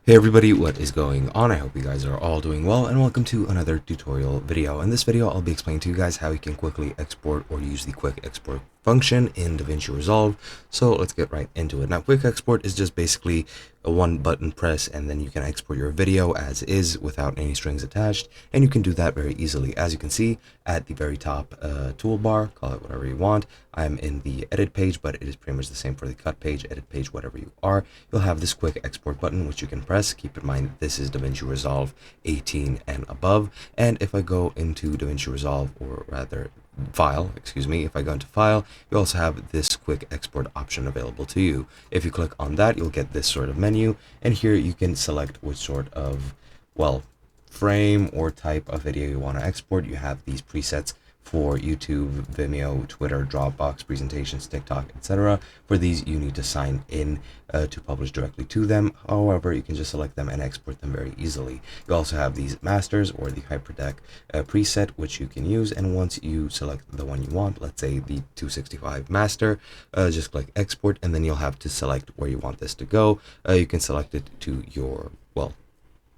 Hey everybody, what is going on? I hope you guys are all doing well, and welcome to another tutorial video. In this video, I'll be explaining to you guys how you can quickly export or use the quick export function in Davinci Resolve. So let's get right into it. Now, quick export is just basically a one button press, and then you can export your video as is without any strings attached, and you can do that very easily. As you can see at the very top toolbar, call it whatever you want. I'm in the edit page, but it is pretty much the same for the cut page, edit page, whatever you are. You'll have this quick export button, which you can press. Keep in mind, this is Davinci Resolve 18 and above. And if I go into Davinci Resolve, or rather file, if I go into file, you also have this quick export option available to you. If you click on that, you'll get this sort of menu, and here you can select which sort of, well, frame or type of video you want to export. You have these presets for YouTube, Vimeo, Twitter, Dropbox, presentations, TikTok, etc. For these, you need to sign in to publish directly to them. However, you can just select them and export them very easily. You also have these masters or the hyperdeck preset, which you can use. And once you select the one you want, let's say the 265 master, just click export, and then you'll have to select where you want this to go. You can select it to your, well,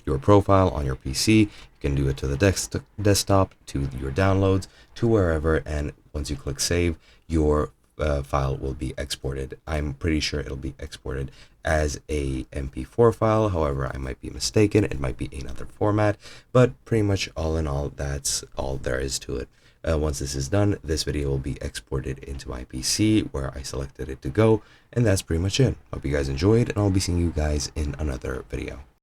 your profile on your PC. You can do it to the desktop, to your downloads, to wherever, and once you click save, your file will be exported. I'm pretty sure it'll be exported as a MP4 file. However, I might be mistaken. It might be another format, but pretty much all in all, that's all there is to it. Once this is done, this video will be exported into my PC where I selected it to go, and that's pretty much it. Hope you guys enjoyed, and I'll be seeing you guys in another video.